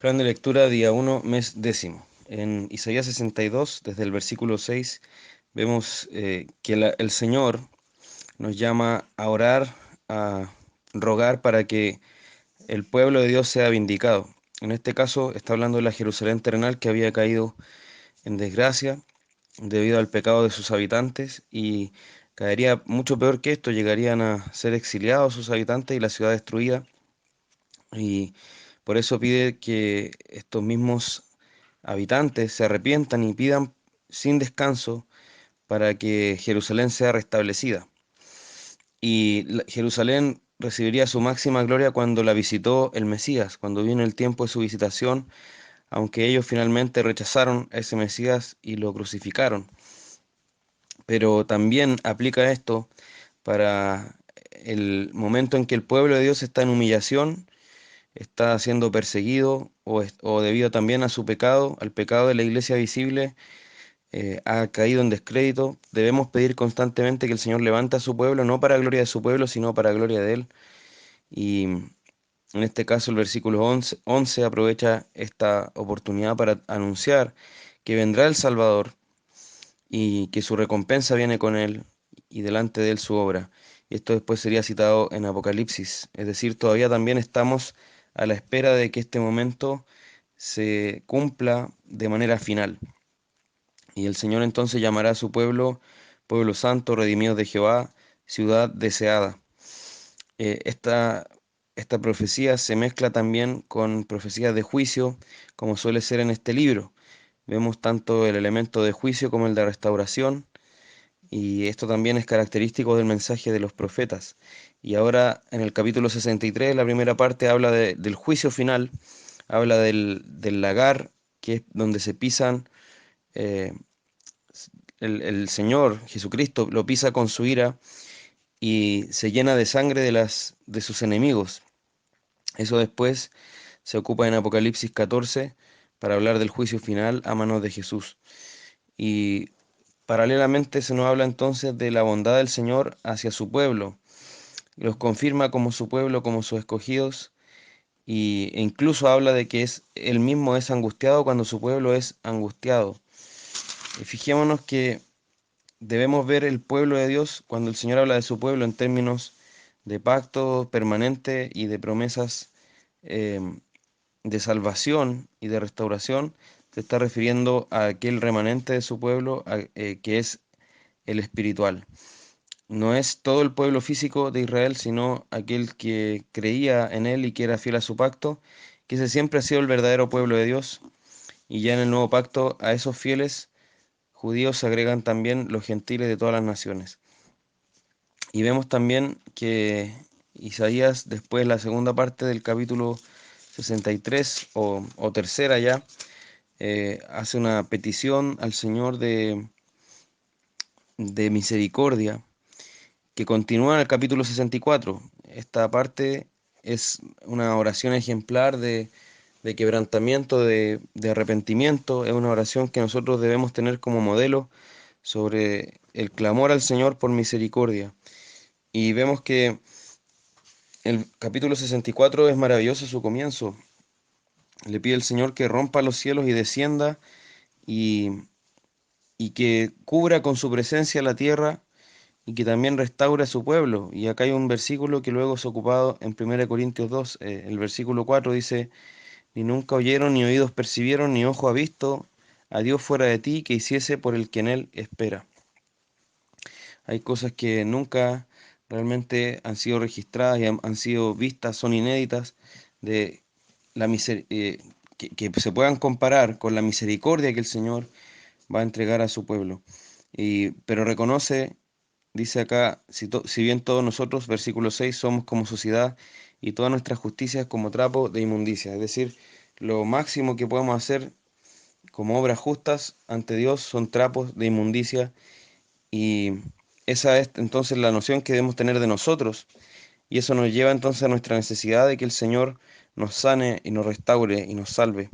Plan de lectura día 1, mes décimo. En Isaías 62, desde el versículo 6, vemos que el Señor nos llama a orar, a rogar para que el pueblo de Dios sea vindicado. En este caso está hablando de la Jerusalén terrenal que había caído en desgracia debido al pecado de sus habitantes y caería mucho peor que esto, llegarían a ser exiliados sus habitantes y la ciudad destruida. Y por eso pide que estos mismos habitantes se arrepientan y pidan sin descanso para que Jerusalén sea restablecida. Y Jerusalén recibiría su máxima gloria cuando la visitó el Mesías, cuando vino el tiempo de su visitación, aunque ellos finalmente rechazaron a ese Mesías y lo crucificaron. Pero también aplica esto para el momento en que el pueblo de Dios está en humillación, está siendo perseguido o debido también a su pecado, al pecado de la iglesia visible, ha caído en descrédito. Debemos pedir constantemente que el Señor levante a su pueblo, no para gloria de su pueblo, sino para gloria de Él. Y en este caso el versículo 11 aprovecha esta oportunidad para anunciar que vendrá el Salvador y que su recompensa viene con Él y delante de Él su obra. Y esto después sería citado en Apocalipsis. Es decir, todavía también estamos a la espera de que este momento se cumpla de manera final. Y el Señor entonces llamará a su pueblo, pueblo santo, redimido de Jehová, ciudad deseada. Esta profecía se mezcla también con profecías de juicio, como suele ser en este libro. Vemos tanto el elemento de juicio como el de restauración, y esto también es característico del mensaje de los profetas. Y ahora en el capítulo 63, la primera parte habla del juicio final, habla del lagar, que es donde se pisan eh, el Señor Jesucristo lo pisa con su ira y se llena de sangre de sus enemigos. Eso después se ocupa en Apocalipsis 14 para hablar del juicio final a manos de Jesús. Y paralelamente se nos habla entonces de la bondad del Señor hacia su pueblo. Los confirma como su pueblo, como sus escogidos, e incluso habla de que él mismo es angustiado cuando su pueblo es angustiado. Y fijémonos que debemos ver el pueblo de Dios cuando el Señor habla de su pueblo en términos de pacto permanente y de promesas eh, de salvación y de restauración. Se está refiriendo a aquel remanente de su pueblo que es el espiritual. No es todo el pueblo físico de Israel, sino aquel que creía en él y que era fiel a su pacto, que ese siempre ha sido el verdadero pueblo de Dios. Y ya en el nuevo pacto a esos fieles judíos se agregan también los gentiles de todas las naciones. Y vemos también que Isaías, después la segunda parte del capítulo 63 o tercera ya, hace una petición al Señor de misericordia que continúa en el capítulo 64. Esta parte es una oración ejemplar de quebrantamiento, de arrepentimiento. Es una oración que nosotros debemos tener como modelo sobre el clamor al Señor por misericordia. Y vemos que el capítulo 64 es maravilloso su comienzo. Le pide al Señor que rompa los cielos y descienda y, y que cubra con su presencia la tierra y que también restaure a su pueblo. Y acá hay un versículo que luego es ocupado en 1 Corintios 2. El versículo 4 dice: Ni nunca oyeron, ni oídos percibieron, ni ojo ha visto a Dios fuera de ti que hiciese por el que en él espera. Hay cosas que nunca realmente han sido registradas y han sido vistas, son inéditas, de que se puedan comparar con la misericordia que el Señor va a entregar a su pueblo. Pero reconoce, dice acá, si bien todos nosotros, versículo 6, somos como suciedad y todas nuestras justicias como trapo de inmundicia. Es decir, lo máximo que podemos hacer como obras justas ante Dios son trapos de inmundicia, y esa es entonces la noción que debemos tener de nosotros. Y eso nos lleva entonces a nuestra necesidad de que el Señor nos sane y nos restaure y nos salve.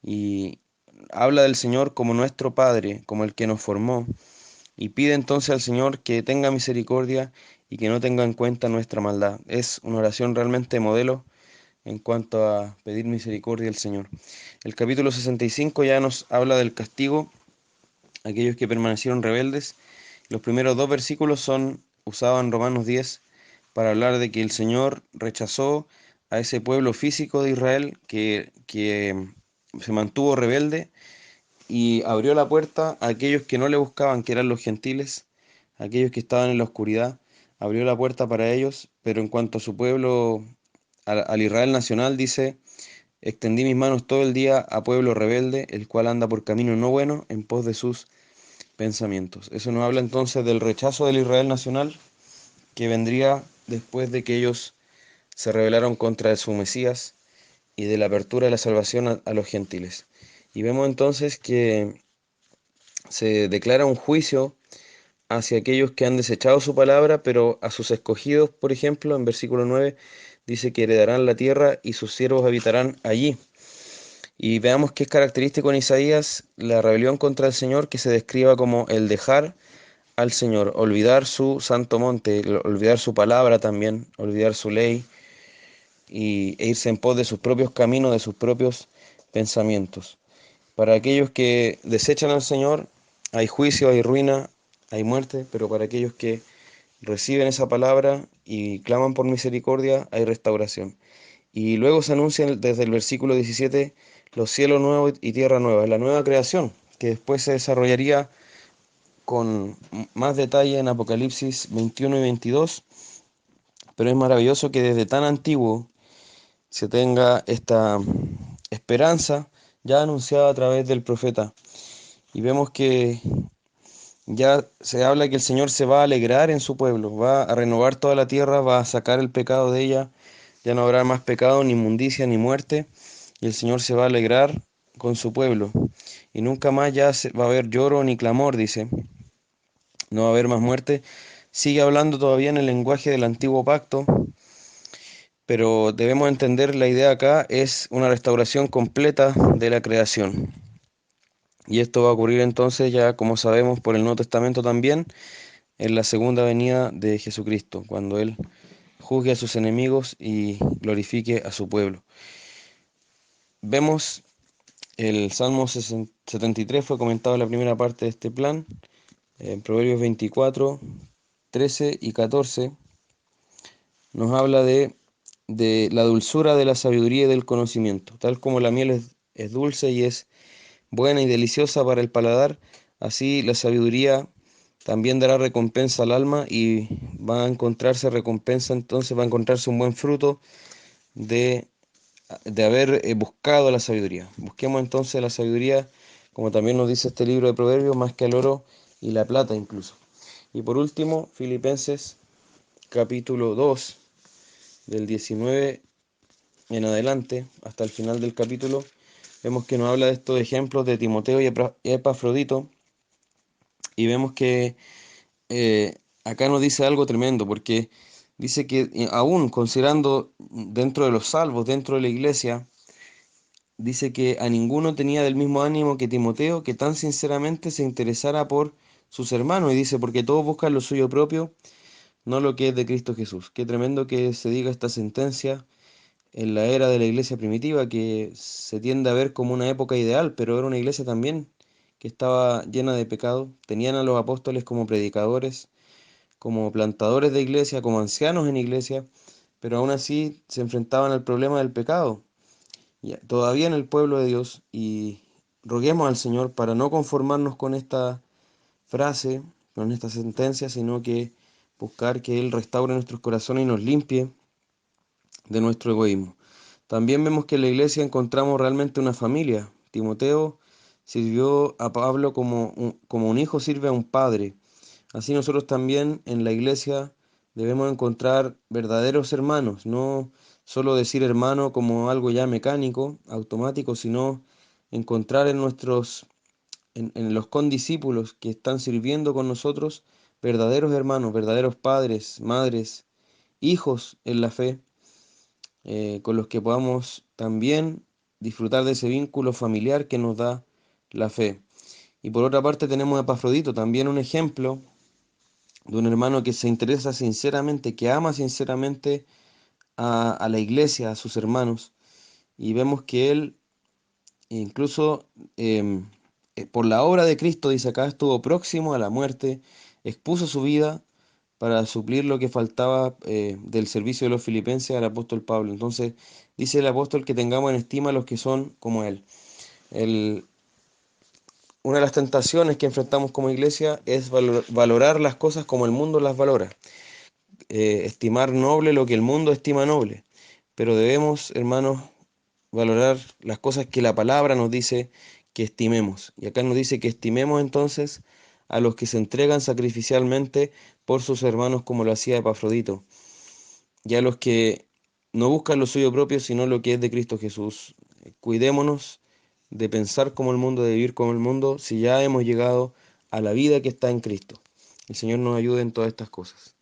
Y habla del Señor como nuestro Padre, como el que nos formó. Y pide entonces al Señor que tenga misericordia y que no tenga en cuenta nuestra maldad. Es una oración realmente modelo en cuanto a pedir misericordia al Señor. El capítulo 65 ya nos habla del castigo a aquellos que permanecieron rebeldes. Los primeros dos versículos son usados en Romanos 10 para hablar de que el Señor rechazó a ese pueblo físico de Israel que se mantuvo rebelde y abrió la puerta a aquellos que no le buscaban, que eran los gentiles, aquellos que estaban en la oscuridad, abrió la puerta para ellos, pero en cuanto a su pueblo, al Israel nacional, dice, extendí mis manos todo el día a pueblo rebelde, el cual anda por camino no bueno, en pos de sus pensamientos. Eso nos habla entonces del rechazo del Israel nacional que vendría después de que ellos se rebelaron contra su Mesías y de la apertura de la salvación a los gentiles. Y vemos entonces que se declara un juicio hacia aquellos que han desechado su palabra, pero a sus escogidos, por ejemplo, en versículo 9, dice que heredarán la tierra y sus siervos habitarán allí. Y veamos que es característico en Isaías la rebelión contra el Señor, que se describa como el dejar al Señor, olvidar su santo monte, olvidar su palabra también, olvidar su ley e irse en pos de sus propios caminos, de sus propios pensamientos. Para aquellos que desechan al Señor, hay juicio, hay ruina, hay muerte, pero para aquellos que reciben esa palabra y claman por misericordia, hay restauración. Y luego se anuncia desde el versículo 17 los cielos nuevos y tierra nueva, la nueva creación, que después se desarrollaría con más detalle en Apocalipsis 21 y 22, pero es maravilloso que desde tan antiguo se tenga esta esperanza ya anunciada a través del profeta. Y vemos que ya se habla que el Señor se va a alegrar en su pueblo, va a renovar toda la tierra, va a sacar el pecado de ella, ya no habrá más pecado, ni inmundicia, ni muerte, y el Señor se va a alegrar con su pueblo. Y nunca más ya va a haber lloro ni clamor, dice, no va a haber más muerte. Sigue hablando todavía en el lenguaje del antiguo pacto, pero debemos entender la idea acá es una restauración completa de la creación. Y esto va a ocurrir entonces ya, como sabemos, por el Nuevo Testamento también, en la segunda venida de Jesucristo, cuando Él juzgue a sus enemigos y glorifique a su pueblo. Vemos el Salmo 73, fue comentado en la primera parte de este plan, en Proverbios 24, 13 y 14, nos habla de la dulzura de la sabiduría y del conocimiento. Tal como la miel es dulce y es buena y deliciosa para el paladar, así la sabiduría también dará recompensa al alma y va a encontrarse recompensa, entonces va a encontrarse un buen fruto de, de haber buscado la sabiduría. Busquemos entonces la sabiduría, como también nos dice este libro de Proverbios, más que el oro y la plata incluso. Y por último, Filipenses capítulo 2, del 19 en adelante, hasta el final del capítulo, vemos que nos habla de estos ejemplos de Timoteo y Epafrodito, y vemos que acá nos dice algo tremendo, porque dice que aún considerando dentro de los salvos, dentro de la iglesia, dice que a ninguno tenía del mismo ánimo que Timoteo, que tan sinceramente se interesara por sus hermanos, y dice, porque todos buscan lo suyo propio, no lo que es de Cristo Jesús. Qué tremendo que se diga esta sentencia en la era de la iglesia primitiva, que se tiende a ver como una época ideal, pero era una iglesia también que estaba llena de pecado. Tenían a los apóstoles como predicadores, como plantadores de iglesia, como ancianos en iglesia, pero aún así se enfrentaban al problema del pecado, todavía en el pueblo de Dios, y roguemos al Señor para no conformarnos con esta frase, con esta sentencia, sino que buscar que Él restaure nuestros corazones y nos limpie de nuestro egoísmo. También vemos que en la iglesia encontramos realmente una familia. Timoteo sirvió a Pablo como un hijo sirve a un padre. Así nosotros también en la iglesia debemos encontrar verdaderos hermanos, no solo decir hermano como algo ya mecánico, automático, sino encontrar en los condiscípulos que están sirviendo con nosotros verdaderos hermanos, verdaderos padres, madres, hijos en la fe, con los que podamos también disfrutar de ese vínculo familiar que nos da la fe. Y por otra parte tenemos a Epafrodito, también un ejemplo de un hermano que se interesa sinceramente, que ama sinceramente a la iglesia, a sus hermanos, y vemos que él incluso por la obra de Cristo, dice acá, estuvo próximo a la muerte, expuso su vida para suplir lo que faltaba del servicio de los filipenses al apóstol Pablo. Entonces, dice el apóstol que tengamos en estima a los que son como él. El, una de las tentaciones que enfrentamos como iglesia es valorar las cosas como el mundo las valora, estimar noble lo que el mundo estima noble, pero debemos, hermanos, valorar las cosas que la palabra nos dice que estimemos. Y acá nos dice que estimemos entonces a los que se entregan sacrificialmente por sus hermanos como lo hacía Epafrodito, y a los que no buscan lo suyo propio, sino lo que es de Cristo Jesús. Cuidémonos de pensar como el mundo, de vivir como el mundo, si ya hemos llegado a la vida que está en Cristo. El Señor nos ayude en todas estas cosas.